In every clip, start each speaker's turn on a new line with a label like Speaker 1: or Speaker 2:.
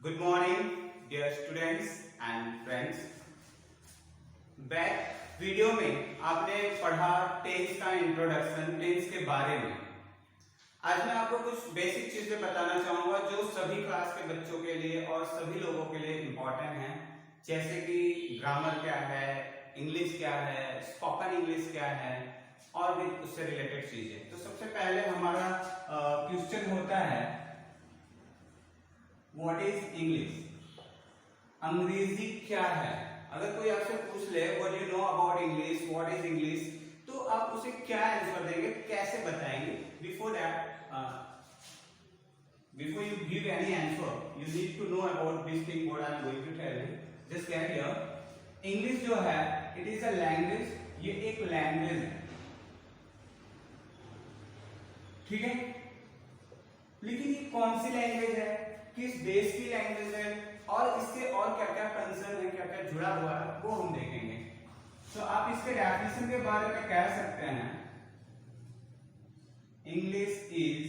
Speaker 1: Good morning, dear students and friends. Back video में आपने पढ़ा टेंस का इंट्रोडक्शन, टेंस के बारे में। आज मैं आपको कुछ बेसिक चीजें बताना चाहूंगा जो सभी क्लास के बच्चों के लिए और सभी लोगों के लिए इम्पोर्टेंट हैं, जैसे कि ग्रामर क्या है, इंग्लिश क्या है, स्पोकन इंग्लिश क्या है और भी उससे रिलेटेड चीजें। तो सबसे पहले हमारा क्वेश्चन होता है व्हाट इज इंग्लिश, अंग्रेजी क्या है। अगर कोई आपसे पूछ ले what you know about English, what is English, तो आप उसे क्या आंसर देंगे, कैसे बताएंगे? Before that, before you give any answer you need to know about this thing what I am going to tell you. Just get here, English जो है it is a language, ये एक लैंग्वेज है, ठीक है। लेकिन ये कौन सी लैंग्वेज है, किस देश की लैंग्वेज है और इससे और क्या क्या कंसर्न है, क्या क्या जुड़ा हुआ है, वो हम देखेंगे। तो आप इसके डेफिनेशन के बारे में कह सकते हैं English is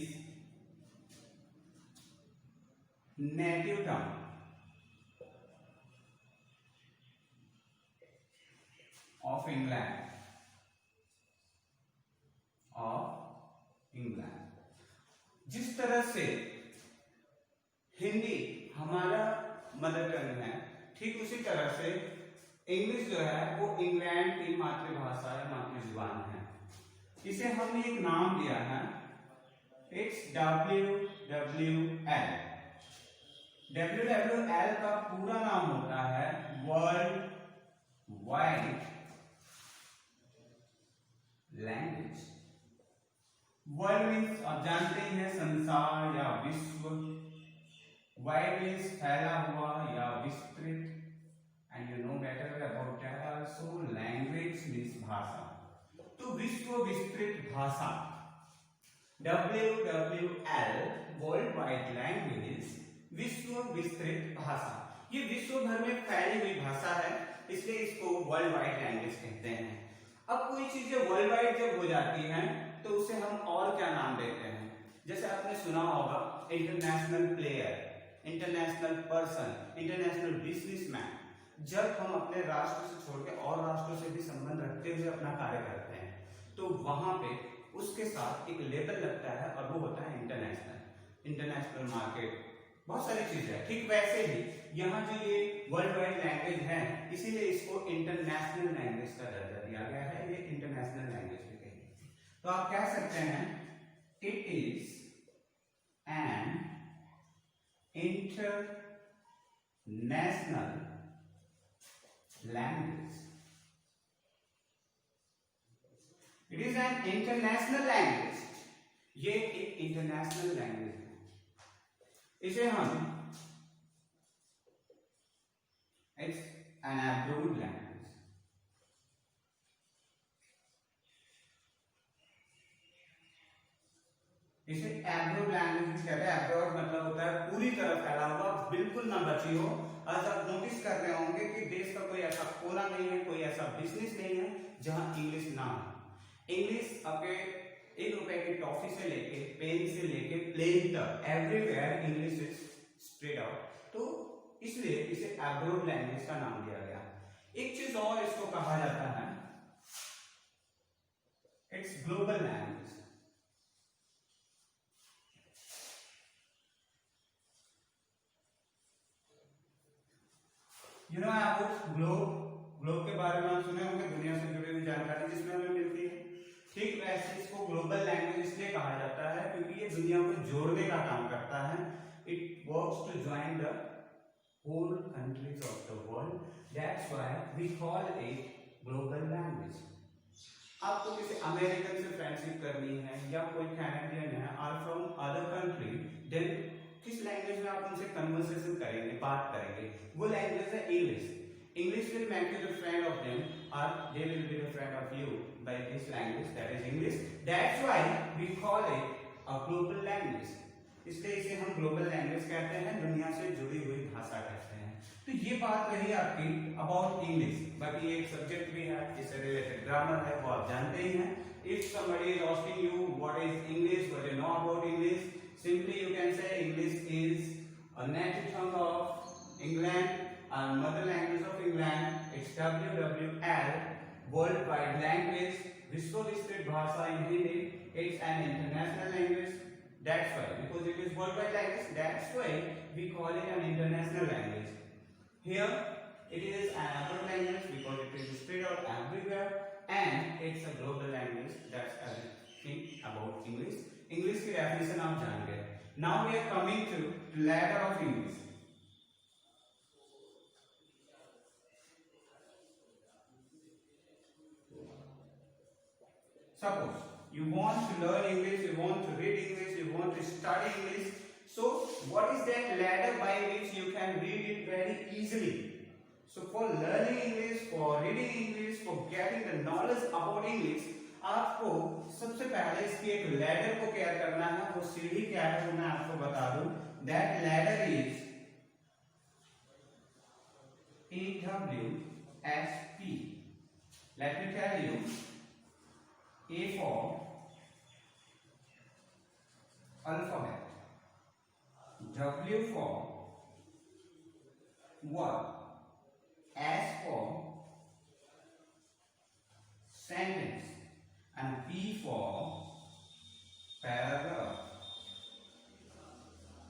Speaker 1: native tongue of England, जिस तरह से हिंदी हमारा मदर टंग है, ठीक उसी तरह से इंग्लिश जो है वो इंग्लैंड की मातृभाषा या मातृजुबान है। इसे हमने एक नाम दिया है, इट्स WWL। WWL का पूरा नाम होता है world wide language. World means आप जानते ही हैं संसार या विश्व, वाइड मीन्स फैला हुआ या विस्तृत, and you know better about that also, language means भाषा। तो विश्व विस्तृत भाषा WWL वर्ल्ड वाइड लैंग्वेज, विश्व विस्तृत भाषा। ये विश्व भर में फैली हुई भाषा है, इसलिए इसको वर्ल्ड वाइड लैंग्वेज कहते हैं। अब कोई चीजें वर्ल्ड वाइड जब हो जाती हैं तो उसे हम और क्या नाम देते हैं? जैसे आपने सुना होगा international player, international person, international businessman. जब हम अपने राष्ट्र से छोड़ के और राष्ट्रों से भी संबंध रखते हुए अपना कार्य करते हैं तो वहां पे उसके साथ एक लेबल लगता है और वो होता है इंटरनेशनल, इंटरनेशनल मार्केट, बहुत सारी चीजें हैं। ठीक वैसे ही यहाँ जो ये वर्ल्ड वाइड लैंग्वेज है, इसीलिए इसको इंटरनेशनल लैंग्वेज का दर्जा दिया गया है, ये इंटरनेशनल लैंग्वेज भी कहेंगे। तो आप कह सकते हैं it is an international language. It is an international language, ये एक इंटरनेशनल लैंग्वेज है। इसे हम इट्स एन अब्रोड लैंग्वेज, इसे एब्रोड लैंग्वेज कहते हैं। एब्रोड मतलब होता है पूरी तरह फैला हुआ, बिल्कुल ना बची हो। आज आप नोटिस कर रहे होंगे कि देश का कोई ऐसा कोना नहीं है, कोई ऐसा बिजनेस नहीं है जहां इंग्लिश ना हो। इंग्लिश आपके 1 रुपए की टॉफी से लेके पेन से लेके प्लेन तक everywhere English is spread out. तो इसलिए इसे एब्रोड लैंग्वेज का नाम दिया गया। एक चीज और इसको कहा जाता है, it's global language. You know about globe, globe के बारे में आप सुने होंगे, दुनिया से जुड़ी हुई जानकारी जिसमें हमें मिलती है। ठीक वैसे इसको ग्लोबल लैंग्वेज इसलिए कहा जाता है क्योंकि ये दुनिया को जोड़ने का काम करता है। It works to join the whole countries of the world, that's why we call it global language. आपको किसी अमेरिकन से फ्रेंडशिप करनी है या कोई कैनेडियन है और फ्रॉम अदर कंट्री, देन किस लैंग्वेज में आप उनसे कन्वर्सेशन करेंगे, बात करेंगे? वो लैंग्वेज है English. English will make you the friend of them or they will be the friend of you by this language, that is English. That's why we call it a global language. इसलिए इसे हम global language कहते हैं, दुनिया से जुड़ी हुई भाषा कहते हैं। तो ये बात रही आपकी अबाउट इंग्लिश। बाकी एक सब्जेक्ट भी है, इससे रिलेटेड ग्रामर है, वो आप जानते ही हैं। If somebody is asking you what is English, what you know about English, simply you can say English is a native tongue of England, a mother language of England, it's WWL, worldwide language, विश्व विस्तृत भाषा in Hindi, it's an international language. That's why, because it is worldwide language, that's why we call it an international language. Here, it is an Arabic language because it is spread out everywhere, and it's a global language. That's everything about English. English की definition आप जान गए. Now we are coming to ladder of English. Suppose you want to learn English, you want to read English, you want to study English. So what is that ladder by which you can read it very easily? So for learning English, for reading English, for getting the knowledge about English, आपको सबसे पहले इसकी एक ladder को क्या करना है, वो सीढ़ी क्या है वो मैं आपको बता दूं. That ladder is AWSP. Let me tell you. A for alphabet, W for word, S for sentence, and P for paragraph.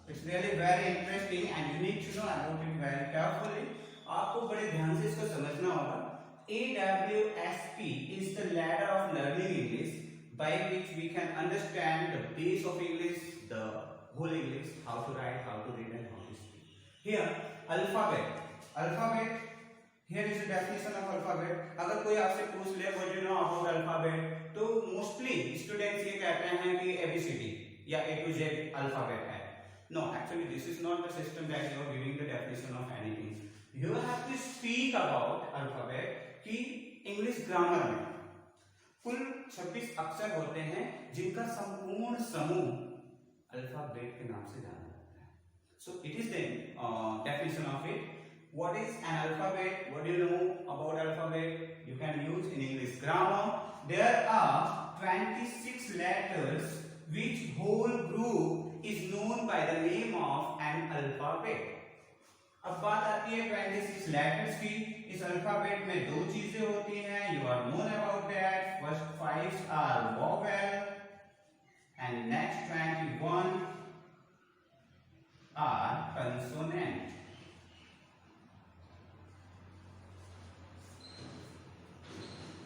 Speaker 1: It's really very interesting and you need to know about it very carefully. आपको बड़े ध्यान से इसको समझना होगा. AWSP is the ladder of learning English by which we can understand the base of English, the whole English, how to write, how to read and how to speak. Here, alphabet. Alphabet, here is the definition of alphabet. अगर कोई आपसे पूछ ले what do you know about alphabet, तो mostly students ये कहते हैं कि ABCD या A to Z alphabet है. No, actually this is not the system that you are giving the definition of anything. You have to speak about alphabet कि English grammar में कुल 26 अक्षर होते हैं जिनका संपूर्ण समूह अल्फाबेट के नाम से जाना जाता है. So it is the definition of it. What is an alphabet? What do you know about alphabet? You can use in English grammar. There are 26 letters which whole group is known by the name of an alphabet. अब बात आती है 26 letters की. इस alphabet में दो चीजें होती हैं. You are known about that. First 5 are vowel and next 21 are consonant.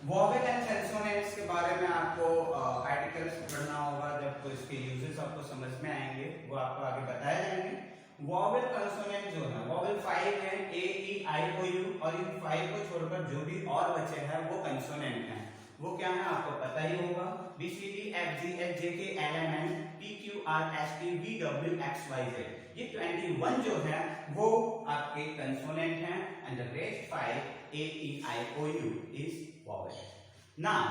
Speaker 1: Vowel and consonants के बारे में आपको आर्टिकल्स पढ़ना होगा. जब तो इसके यूजेस आपको समझ में आएंगे वो आपको आगे बताए जाएंगे. वोवेल कंसोनेंट जो है, वोवेल 5 है, ए ई आई ओ यू, और इन 5 को छोड़कर जो भी और बचे हैं वो कंसोनेंट हैं. वो क्या है आपको पता ही होगा. B C D F G H J K L M N P Q R S T V W X Y Z. ये 21 जो है वो आपके कंसोनेंट हैं and the rest 5 A E I O U is vowel. Now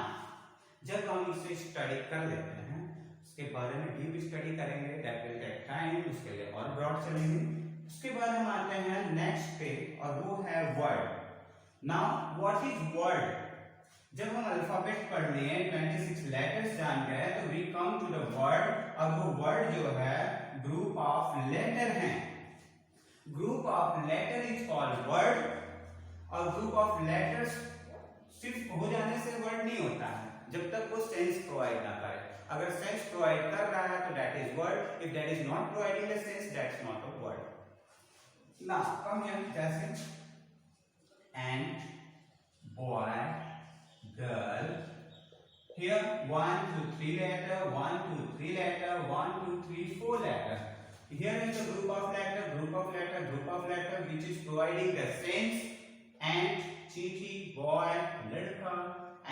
Speaker 1: जब हम इसे study कर लेते हैं, इसके बारे में डीप स्टडी करेंगे, दैट विल टेक टाइम, उसके लिए और ब्रॉड चलेंगे. उसके बाद हम आते हैं नेक्स्ट पे और वो है word. Now what is word? जब हम अल्फाबेट पढ़ लिए, 26 लेटर्स जान गए, तो we come to the word. और वो वर्ड जो है ग्रुप ऑफ लेटर हैं. Group of letter is called word. और ग्रुप ऑफ लेटर्स सिर्फ हो जाने से वर्ड नहीं होता है जब तक वो सेंस प्रोवाइड ना करे. अगर सेंस प्रोवाइड कर रहा है तो that is word. If that is not providing the sense, that's not a word. Now come here. जैसे and, boy, girl. Here 1 2 3 letter, 1 2 3 letter, 1 2 3 4 letter. Here is the group of letter, group of letter, group of letter which is providing the sense. And, चींटी, boy, लड़का,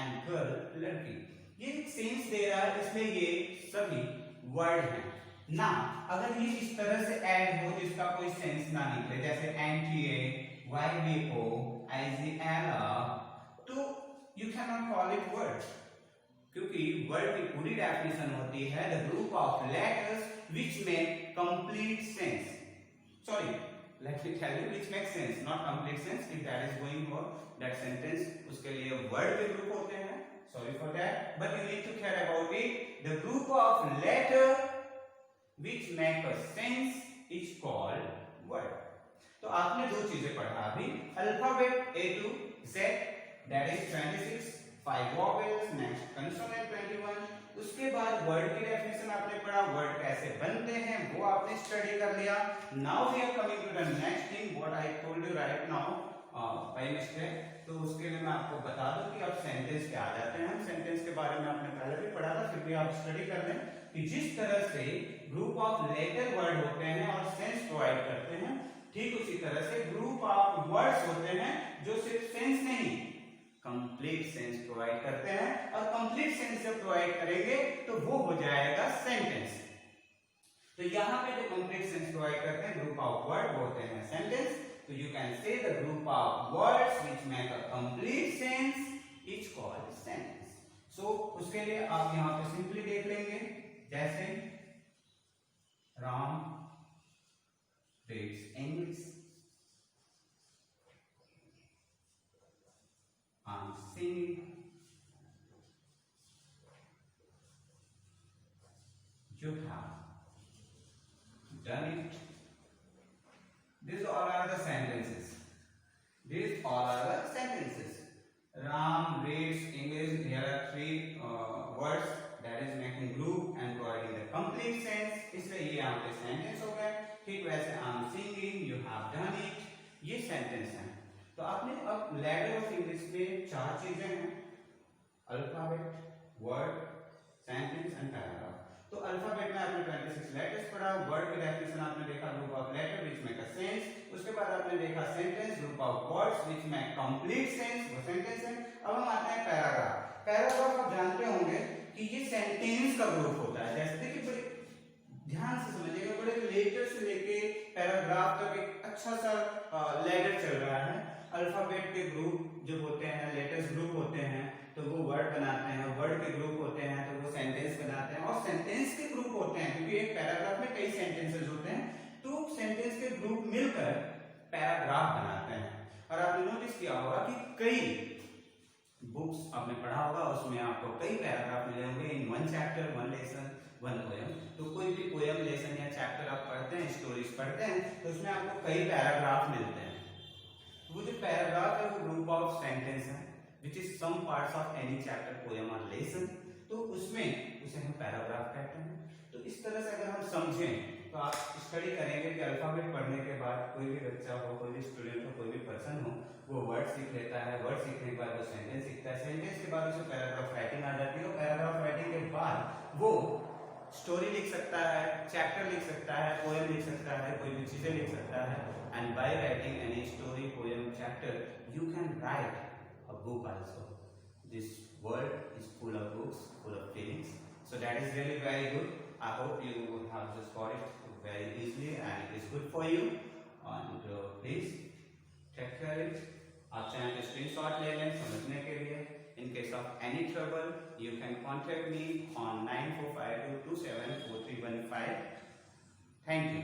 Speaker 1: and girl, लड़की. ये sense they रहा है, इसलिए ये सभी वर्ड हैं. ना अगर ये इस तरह से ऐड हो जिसका कोई सेंस ना निकले, जैसे एनटीए, वाईवीओ, आईजीएल, तो you can not call it word. क्योंकि वर्ड की पूरी डेफिनेशन होती है the group of letters which make complete sense. Sorry, let me tell you which makes sense, not complete sense. If that is going for that sentence, उसके लिए word के group होते हैं. Sorry for that, but you need to care about it. The group of letter which make a sense is called word. तो आपने दो चीजें पढ़ा अभी, alphabet A to Z that is 26, 5 vowels, next consonant 21, उसके बाद वर्ड की definition आपने पढ़ा, वर्ड कैसे बनते हैं वो आपने स्टडी कर लिया। Now we are coming to the next thing what I told you right now by mistake. तो उसके लिए मैं आपको बता दूं कि अब सेंटेंस क्या आ जाते हैं। हम सेंटेंस के बारे में आपने पहले भी पढ़ा था, फिर भी आप स्टडी कर लें कि जिस तरह से ग्रुप ऑफ लेटर वर्ड होते हैं और सेंस प्रोवाइड करते हैं, ठीक उसी तरह से ग्रुप ऑफ वर्ड्स होते हैं जो सिर्फ सेंस नहीं कंप्लीट सेंस प्रोवाइड करते हैं, और कंप्लीट सेंस जब प्रोवाइड करेंगे तो वो हो जाएगा सेंटेंस। तो यहाँ पे जो कंप्लीट सेंस प्रोवाइड करते हैं ग्रुप ऑफ वर्ड वो होते हैं सेंटेंस। तो you can say the group of words which make a complete sense is called sentence. So उसके लिए आप यहाँ पे सिंपली देख लेंगे, जैसे Ram reads English, I'm singing, you have done it. These all are the sentences. These all are the sentences. Ram reads English. Here are three words that is making group and providing the complete sense. इसलिए ये यहाँ पे sentence हो गए। ठीक वैसे I'm singing, you have done it, ये sentence है। तो आपने अब ladder of English में चार चीजें हैं, alphabet, word, sentence and paragraph. तो अल्फाबेट में आपने 26 लेटर्स पढ़ा, वर्ड की डेफिनेशन आपने देखा group of letter which make a sense, उसके बाद आपने देखा sentence group of words which make complete sense, वो सेंटेंस है। अब हम आते हैं पैराग्राफ। पैराग्राफ आप जानते होंगे कि ये सेंटेंस का ग्रुप होता है। जैसे देखिए बड़े ध्यान से समझिएगा, बड़े लेटर से लेके पैराग्राफ तक एक अच्छा सा लेटर चल रहा है। अल्फाबेट के ग्रुप जो होते हैं, लेटर्स ग्रुप होते हैं, तो वो वर्ड बनाते हैं, वर्ड के ग्रुप होते हैं तो वो सेंटेंस बनाते हैं, और सेंटेंस के ग्रुप होते हैं क्योंकि एक पैराग्राफ में कई सेंटेंसेस होते हैं, तो सेंटेंस के ग्रुप मिलकर पैराग्राफ बनाते हैं। और आपने नोटिस किया होगा कि कई बुक्स आपने पढ़ा होगा, उसमें आपको कई पैराग्राफ मिले होंगे in one chapter, one lesson, one poem. तो कोई भी पोयम, लेसन या चैप्टर आप पढ़ते हैं, स्टोरीज पढ़ते हैं, तो उसमें आपको कई पैराग्राफ मिलते हैं। वो जो पैराग्राफ है वो ग्रुप ऑफ सेंटेंस है which is some parts of any chapter, poem or lesson, तो उसमें उसे हम पैराग्राफ कहते हैं। तो इस तरह से अगर हम समझें तो आप स्टडी करेंगे कि अल्फाबेट पढ़ने के बाद कोई भी बच्चा हो, कोई भी स्टूडेंट हो, कोई भी पर्सन हो, वो वर्ड सीख लेता है, वर्ड सीखने के बाद वो सेंटेंस सीखता है, सेंटेंस के बाद उसे पैराग्राफ राइटिंग आ जाती है, पैराग्राफ राइटिंग के बाद वो स्टोरी लिख सकता है, चैप्टर लिख सकता है, पोएम लिख सकता है, कोई भी चीजें लिख सकता है। And by writing any story, poem, chapter, you can write a book also. This world is full of books, full of feelings. So that is really very good. I hope you have just got it very easily and it is good for you. And please take care of it. आप channel के screenshot ले लें समझने के लिए। In case of any trouble, you can contact me on 9452274315. Thank you.